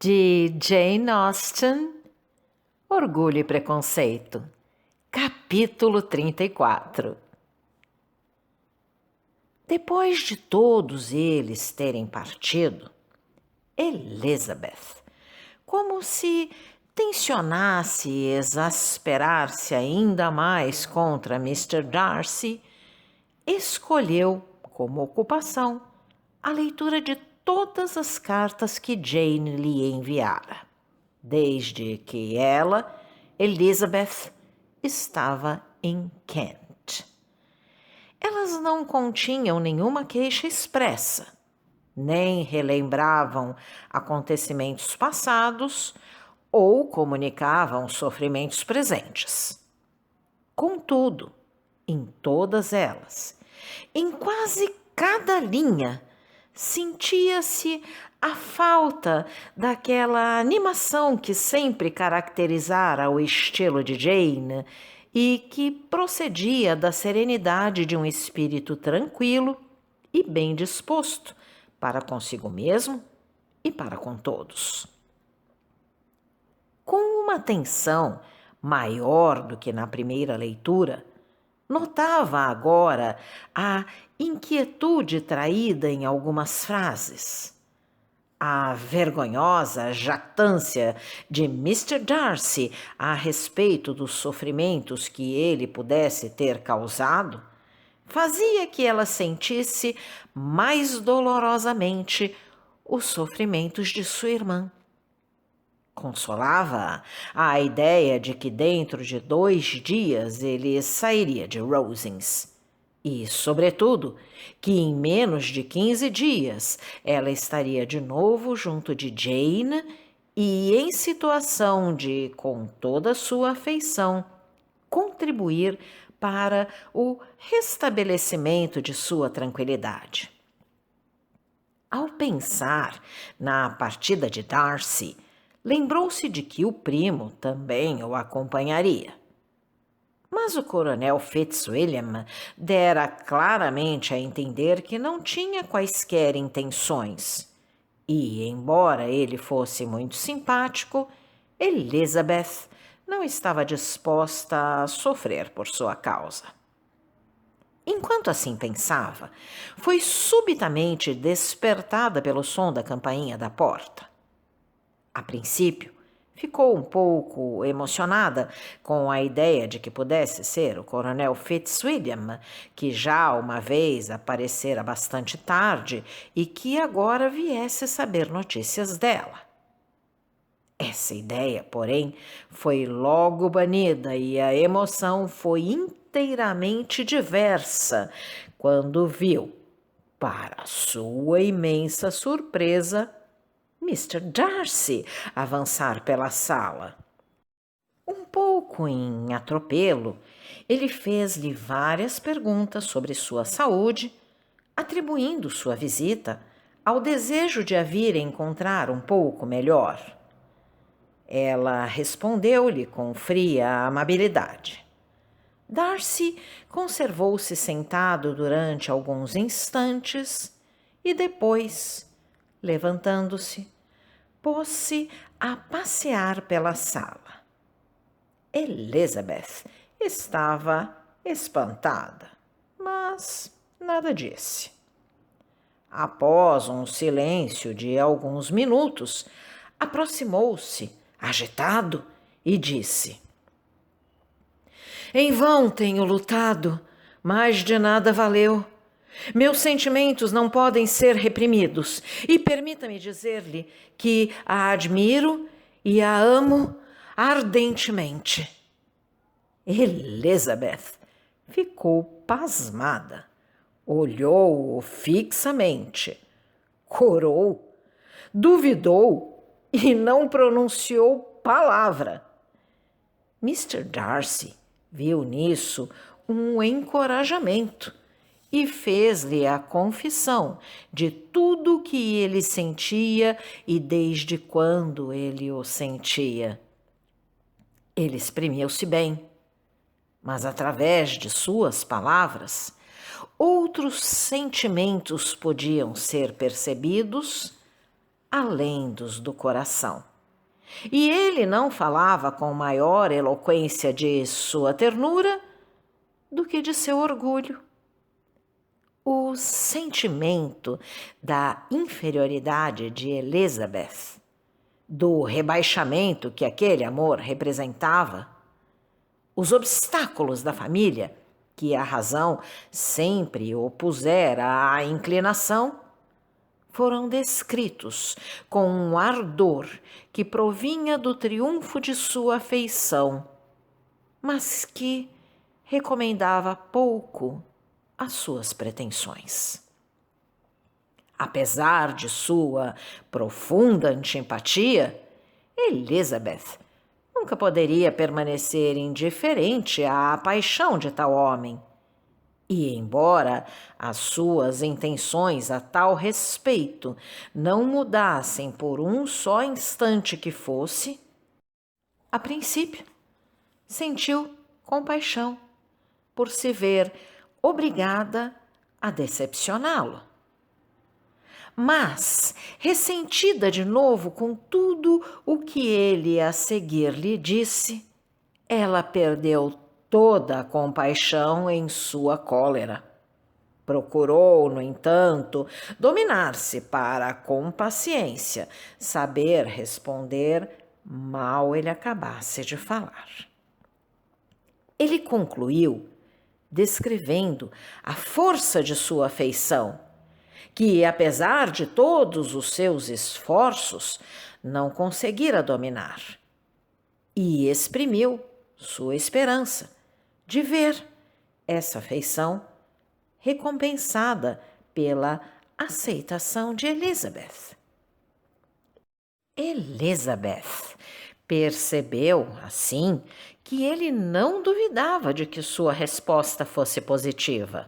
de Jane Austen, Orgulho e Preconceito, capítulo 34. Depois de todos eles terem partido, Elizabeth, como se tensionasse exasperar-se ainda mais contra Mr. Darcy, escolheu como ocupação a leitura de todas as cartas que Jane lhe enviara, desde que ela, Elizabeth, estava em Kent. Elas não continham nenhuma queixa expressa, nem relembravam acontecimentos passados ou comunicavam sofrimentos presentes. Contudo, em todas elas, em quase cada linha, sentia-se a falta daquela animação que sempre caracterizara o estilo de Jane e que procedia da serenidade de um espírito tranquilo e bem disposto para consigo mesmo e para com todos. Com uma atenção maior do que na primeira leitura, notava agora a inquietude traída em algumas frases, a vergonhosa jactância de Mr. Darcy a respeito dos sofrimentos que ele pudesse ter causado, fazia que ela sentisse mais dolorosamente os sofrimentos de sua irmã. Consolava a ideia de que dentro de 2 dias ele sairia de Rosings e, sobretudo, que em menos de 15 dias ela estaria de novo junto de Jane e em situação de, com toda sua afeição, contribuir para o restabelecimento de sua tranquilidade. Ao pensar na partida de Darcy, lembrou-se de que o primo também o acompanharia. Mas o coronel Fitzwilliam dera claramente a entender que não tinha quaisquer intenções. E, embora ele fosse muito simpático, Elizabeth não estava disposta a sofrer por sua causa. Enquanto assim pensava, foi subitamente despertada pelo som da campainha da porta. A princípio, ficou um pouco emocionada com a ideia de que pudesse ser o coronel Fitzwilliam, que já uma vez aparecera bastante tarde e que agora viesse saber notícias dela. Essa ideia, porém, foi logo banida e a emoção foi inteiramente diversa quando viu, para sua imensa surpresa, Mr. Darcy avançar pela sala. Um pouco em atropelo, ele fez-lhe várias perguntas sobre sua saúde, atribuindo sua visita ao desejo de a vir encontrar um pouco melhor. Ela respondeu-lhe com fria amabilidade. Darcy conservou-se sentado durante alguns instantes e depois, levantando-se, pôs-se a passear pela sala. Elizabeth estava espantada, mas nada disse. Após um silêncio de alguns minutos, aproximou-se, agitado, e disse: Em vão tenho lutado, mas de nada valeu. Meus sentimentos não podem ser reprimidos, e permita-me dizer-lhe que a admiro e a amo ardentemente. Elizabeth ficou pasmada, olhou-o fixamente, corou, duvidou e não pronunciou palavra. Mr. Darcy viu nisso um encorajamento e fez-lhe a confissão de tudo o que ele sentia e desde quando ele o sentia. Ele exprimiu-se bem, mas através de suas palavras, outros sentimentos podiam ser percebidos além dos do coração. E ele não falava com maior eloquência de sua ternura do que de seu orgulho. O sentimento da inferioridade de Elizabeth, do rebaixamento que aquele amor representava, os obstáculos da família, que a razão sempre opusera à inclinação, foram descritos com um ardor que provinha do triunfo de sua afeição, mas que recomendava pouco as suas pretensões. Apesar de sua profunda antipatia, Elizabeth nunca poderia permanecer indiferente à paixão de tal homem. E, embora as suas intenções a tal respeito não mudassem por um só instante que fosse, a princípio sentiu compaixão por se ver obrigada a decepcioná-lo. Mas, ressentida de novo com tudo o que ele a seguir lhe disse, ela perdeu toda a compaixão em sua cólera. Procurou, no entanto, dominar-se para, com paciência, saber responder mal ele acabasse de falar. Ele concluiu descrevendo a força de sua afeição, que, apesar de todos os seus esforços, não conseguira dominar, e exprimiu sua esperança de ver essa afeição recompensada pela aceitação de Elizabeth. Elizabeth percebeu, assim, que ele não duvidava de que sua resposta fosse positiva.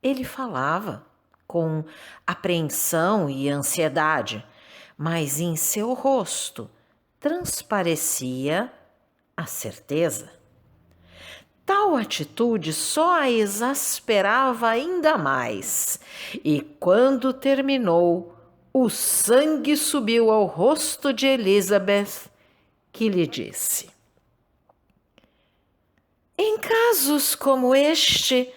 Ele falava com apreensão e ansiedade, mas em seu rosto transparecia a certeza. Tal atitude só a exasperava ainda mais, e quando terminou, o sangue subiu ao rosto de Elizabeth, que lhe disse: em casos como este,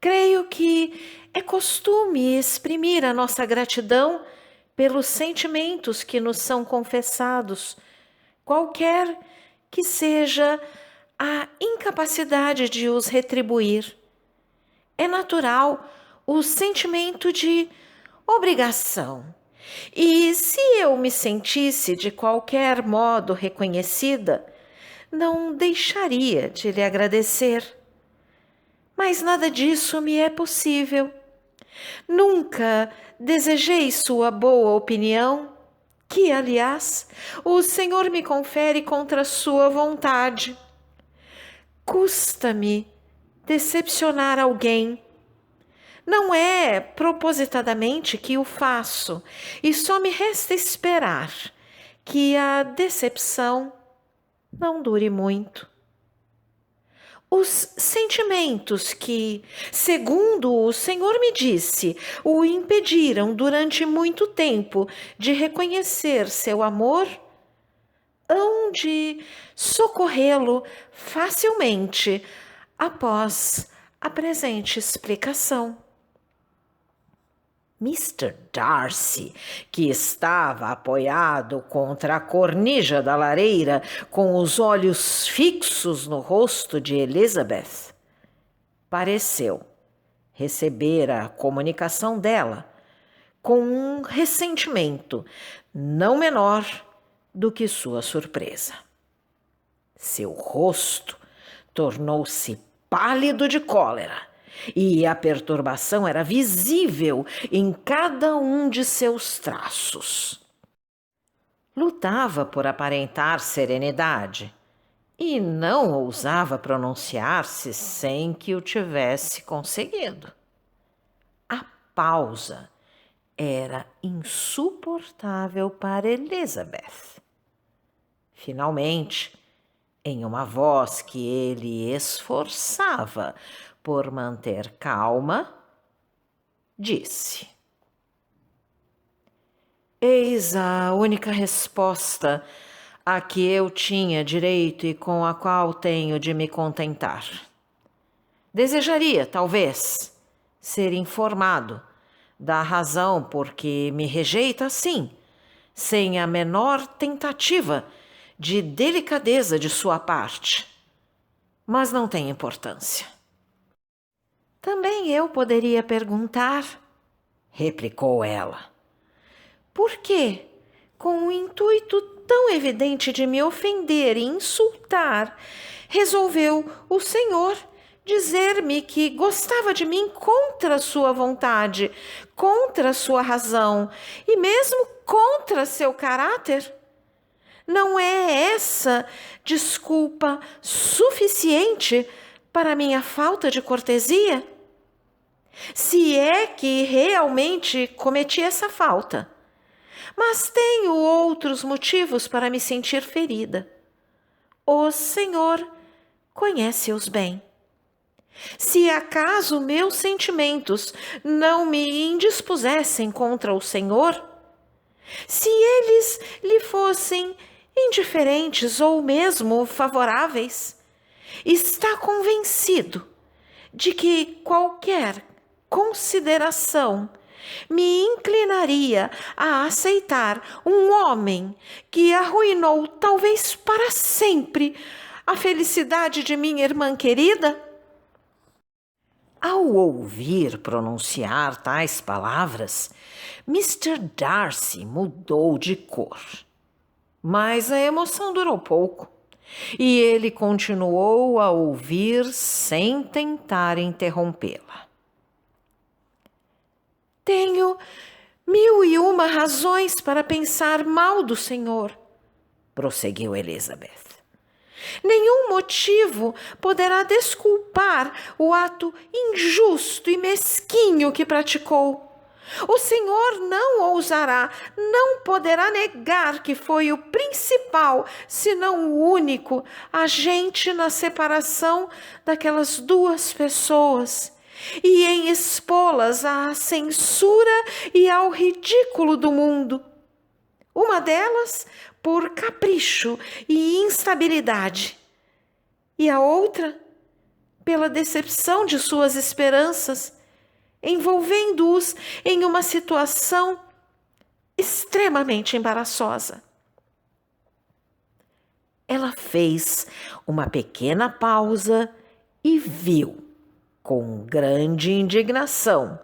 creio que é costume exprimir a nossa gratidão pelos sentimentos que nos são confessados, qualquer que seja a incapacidade de os retribuir. É natural o sentimento de obrigação. E se eu me sentisse de qualquer modo reconhecida, não deixaria de lhe agradecer. Mas nada disso me é possível. Nunca desejei sua boa opinião, que, aliás, o Senhor me confere contra sua vontade. Custa-me decepcionar alguém. Não é propositadamente que o faço, e só me resta esperar que a decepção não dure muito. Os sentimentos que, segundo o Senhor me disse, o impediram durante muito tempo de reconhecer seu amor, hão de socorrê-lo facilmente após a presente explicação. Mr. Darcy, que estava apoiado contra a cornija da lareira, com os olhos fixos no rosto de Elizabeth, pareceu receber a comunicação dela com um ressentimento não menor do que sua surpresa. Seu rosto tornou-se pálido de cólera, e a perturbação era visível em cada um de seus traços. Lutava por aparentar serenidade e não ousava pronunciar-se sem que o tivesse conseguido. A pausa era insuportável para Elizabeth. Finalmente, em uma voz que ele esforçava por manter calma, disse: Eis a única resposta a que eu tinha direito e com a qual tenho de me contentar. Desejaria, talvez, ser informado da razão por que me rejeita assim, sem a menor tentativa de delicadeza de sua parte. Mas não tem importância. Também eu poderia perguntar, replicou ela, por que, com um intuito tão evidente de me ofender e insultar, resolveu o Senhor dizer-me que gostava de mim contra sua vontade, contra sua razão e mesmo contra seu caráter? Não é essa desculpa suficiente para minha falta de cortesia? Se é que realmente cometi essa falta. Mas tenho outros motivos para me sentir ferida. O Senhor conhece-os bem. Se acaso meus sentimentos não me indispusessem contra o Senhor, se eles lhe fossem indiferentes ou mesmo favoráveis, está convencido de que qualquer consideração me inclinaria a aceitar um homem que arruinou talvez para sempre a felicidade de minha irmã querida? Ao ouvir pronunciar tais palavras, Mr. Darcy mudou de cor. Mas a emoção durou pouco, e ele continuou a ouvir sem tentar interrompê-la. Tenho 1001 razões para pensar mal do Senhor, prosseguiu Elizabeth. Nenhum motivo poderá desculpar o ato injusto e mesquinho que praticou. O Senhor não ousará, não poderá negar que foi o principal, se não o único, agente na separação daquelas duas pessoas e em expô-las à censura e ao ridículo do mundo. Uma delas por capricho e instabilidade, e a outra pela decepção de suas esperanças, envolvendo-os em uma situação extremamente embaraçosa. Ela fez uma pequena pausa e viu, com grande indignação,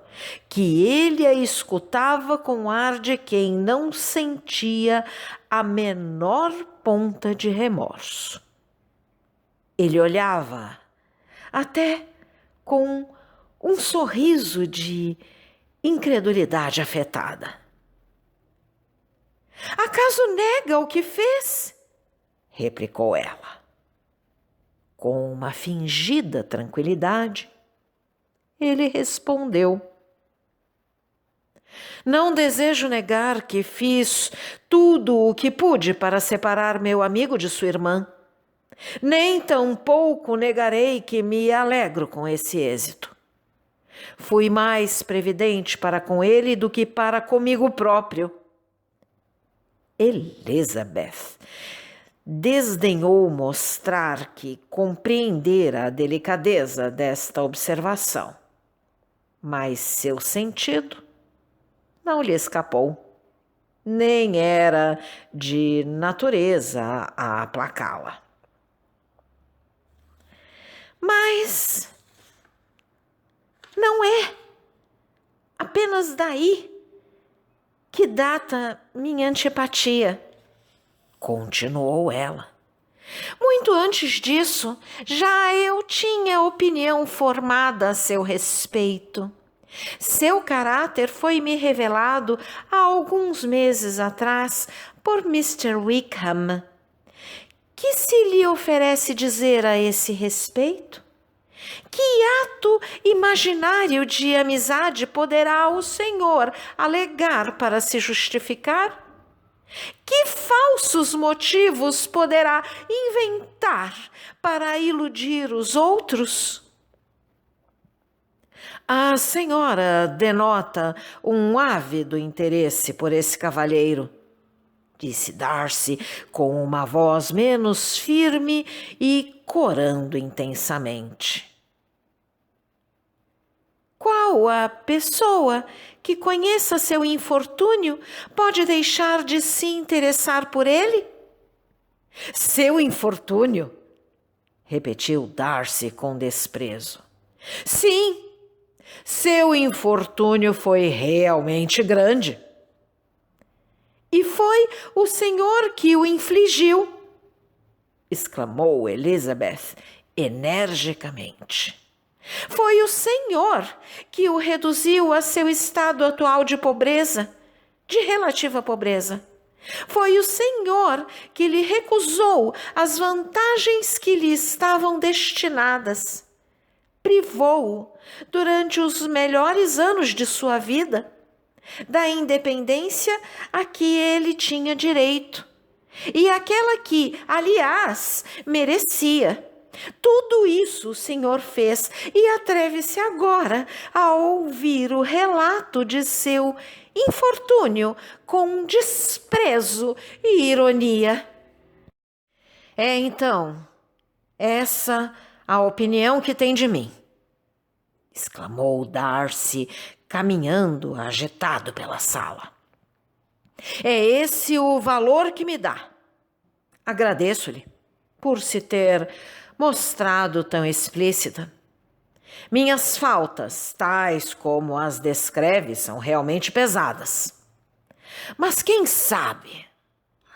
que ele a escutava com ar de quem não sentia a menor ponta de remorso. Ele olhava até com um sorriso de incredulidade afetada. Acaso nega o que fez? Replicou ela. Com uma fingida tranquilidade, ele respondeu: não desejo negar que fiz tudo o que pude para separar meu amigo de sua irmã. Nem tampouco negarei que me alegro com esse êxito. Fui mais previdente para com ele do que para comigo próprio. Elizabeth desdenhou mostrar que compreendera a delicadeza desta observação, mas seu sentido não lhe escapou, nem era de natureza a aplacá-la. Mas não é apenas daí que data minha antipatia, continuou ela. Muito antes disso, já eu tinha opinião formada a seu respeito. Seu caráter foi-me revelado há alguns meses atrás por Mr. Wickham. Que se lhe oferece dizer a esse respeito? Que ato imaginário de amizade poderá o Senhor alegar para se justificar? Que falsos motivos poderá inventar para iludir os outros? A senhora denota um ávido interesse por esse cavalheiro, disse Darcy com uma voz menos firme e corando intensamente. Qual a pessoa que conheça seu infortúnio pode deixar de se interessar por ele? Seu infortúnio? Repetiu Darcy com desprezo. Sim, seu infortúnio foi realmente grande. E foi o senhor que o infligiu, exclamou Elizabeth energicamente. Foi o senhor que o reduziu a seu estado atual de pobreza, de relativa pobreza. Foi o senhor que lhe recusou as vantagens que lhe estavam destinadas. Privou-o, durante os melhores anos de sua vida, da independência a que ele tinha direito, e aquela que, aliás, merecia. Tudo isso o senhor fez e atreve-se agora a ouvir o relato de seu infortúnio com desprezo e ironia. É então essa a opinião que tem de mim, exclamou Darcy, caminhando agitado pela sala. É esse o valor que me dá. Agradeço-lhe por se ter mostrado tão explícita. Minhas faltas, tais como as descreve, são realmente pesadas. Mas quem sabe,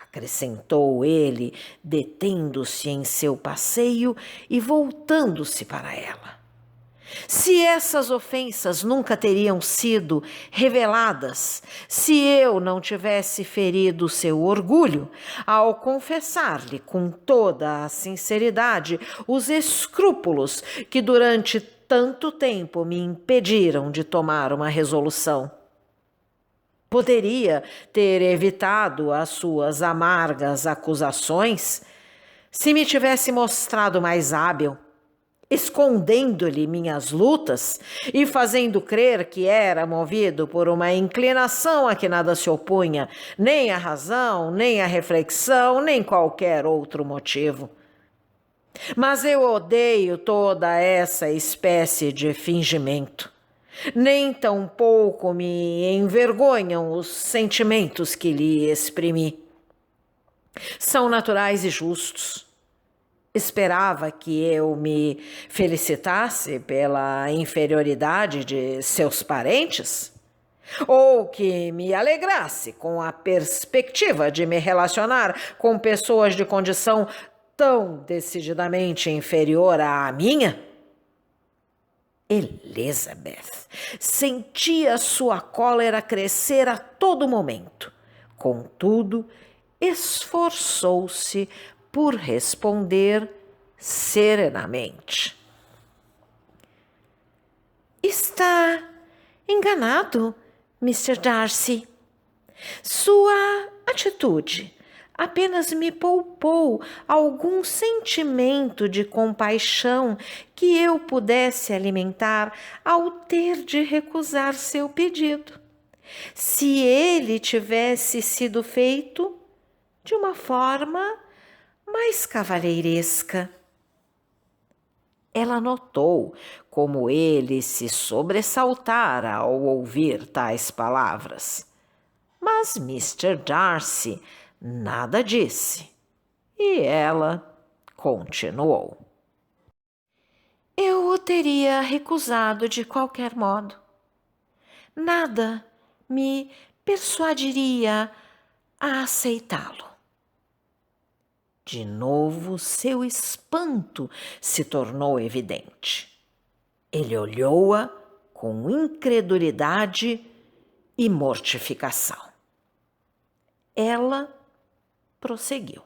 acrescentou ele, detendo-se em seu passeio e voltando-se para ela, se essas ofensas nunca teriam sido reveladas, se eu não tivesse ferido seu orgulho ao confessar-lhe com toda a sinceridade os escrúpulos que durante tanto tempo me impediram de tomar uma resolução. Poderia ter evitado as suas amargas acusações se me tivesse mostrado mais hábil, escondendo-lhe minhas lutas e fazendo crer que era movido por uma inclinação a que nada se opunha, nem a razão, nem a reflexão, nem qualquer outro motivo. Mas eu odeio toda essa espécie de fingimento. Nem tampouco me envergonham os sentimentos que lhe exprimi. São naturais e justos. Esperava que eu me felicitasse pela inferioridade de seus parentes? Ou que me alegrasse com a perspectiva de me relacionar com pessoas de condição tão decididamente inferior à minha? Elizabeth sentia sua cólera crescer a todo momento. Contudo, esforçou-se por responder serenamente. Está enganado, Mr. Darcy. Sua atitude apenas me poupou algum sentimento de compaixão que eu pudesse alimentar ao ter de recusar seu pedido. Se ele tivesse sido feito de uma forma mais cavalheiresca. Ela notou como ele se sobressaltara ao ouvir tais palavras. Mas Mr. Darcy nada disse e ela continuou. Eu o teria recusado de qualquer modo. Nada me persuadiria a aceitá-lo. De novo, seu espanto se tornou evidente. Ele olhou-a com incredulidade e mortificação. Ela prosseguiu.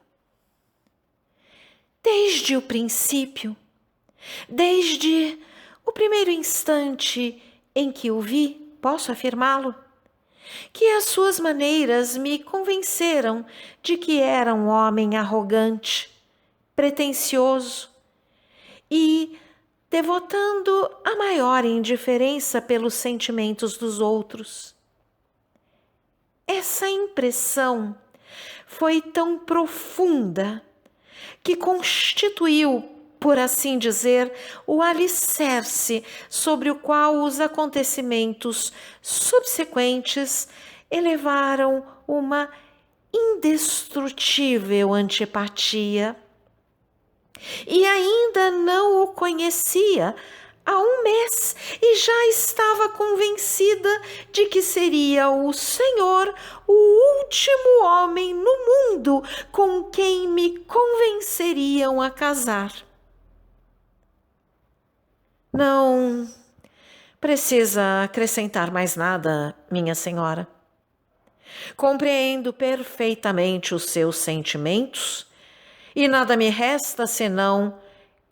Desde o princípio, desde o primeiro instante em que o vi, posso afirmá-lo, que as suas maneiras me convenceram de que era um homem arrogante, pretensioso e devotando a maior indiferença pelos sentimentos dos outros. Essa impressão foi tão profunda que constituiu, por assim dizer, o alicerce sobre o qual os acontecimentos subsequentes elevaram uma indestrutível antipatia. E ainda não o conhecia há um mês e já estava convencida de que seria o Senhor o último homem no mundo com quem me convenceriam a casar. Não precisa acrescentar mais nada, minha senhora. Compreendo perfeitamente os seus sentimentos e nada me resta senão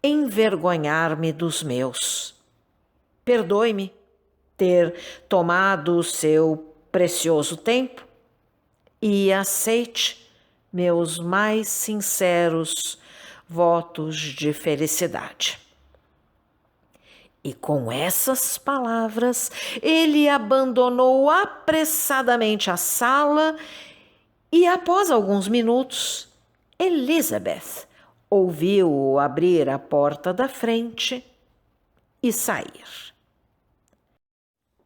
envergonhar-me dos meus. Perdoe-me ter tomado o seu precioso tempo e aceite meus mais sinceros votos de felicidade. E com essas palavras, ele abandonou apressadamente a sala e, após alguns minutos, Elizabeth ouviu-o abrir a porta da frente e sair.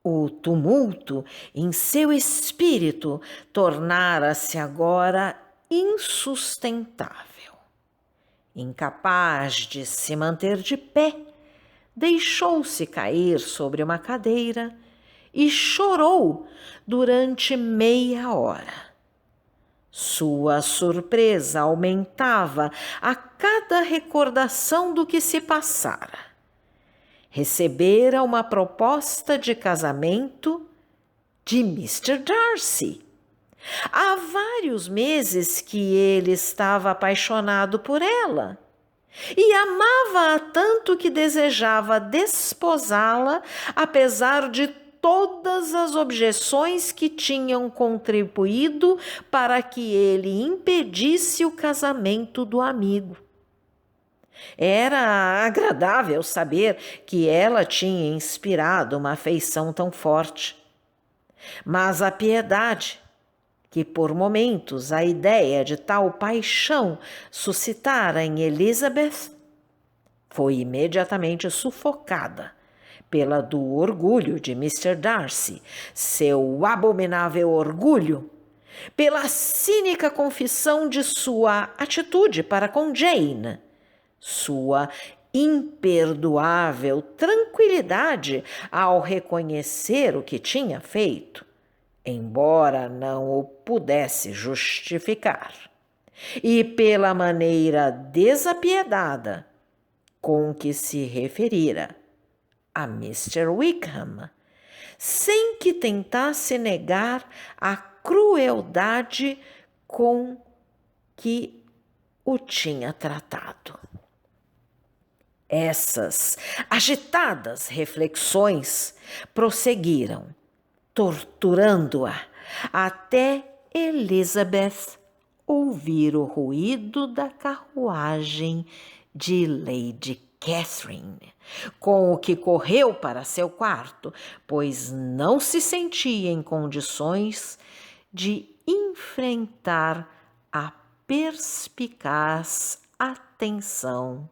O tumulto em seu espírito tornara-se agora insustentável. Incapaz de se manter de pé, deixou-se cair sobre uma cadeira e chorou durante meia hora. Sua surpresa aumentava a cada recordação do que se passara. Recebera uma proposta de casamento de Mr. Darcy. Há vários meses que ele estava apaixonado por ela e amava-a tanto que desejava desposá-la, apesar de todas as objeções que tinham contribuído para que ele impedisse o casamento do amigo. Era agradável saber que ela tinha inspirado uma afeição tão forte. Mas a piedade, que por momentos a ideia de tal paixão suscitara em Elizabeth, foi imediatamente sufocada pela do orgulho de Mr. Darcy, seu abominável orgulho, pela cínica confissão de sua atitude para com Jane, sua imperdoável tranquilidade ao reconhecer o que tinha feito, embora não o pudesse justificar, e pela maneira desapiedada com que se referira a Mr. Wickham, sem que tentasse negar a crueldade com que o tinha tratado. Essas agitadas reflexões prosseguiram, torturando-a, até Elizabeth ouvir o ruído da carruagem de Lady Catherine, com o que correu para seu quarto, pois não se sentia em condições de enfrentar a perspicaz atenção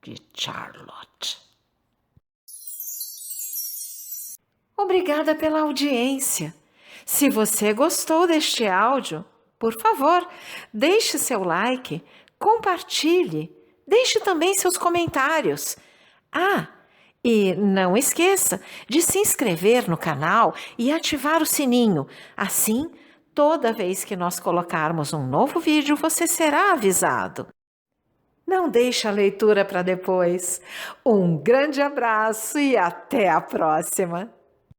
de Charlotte. Obrigada pela audiência. Se você gostou deste áudio, por favor, deixe seu like, compartilhe, deixe também seus comentários. E não esqueça de se inscrever no canal e ativar o sininho. Assim, toda vez que nós colocarmos um novo vídeo, você será avisado. Não deixe a leitura para depois. Um grande abraço e até a próxima!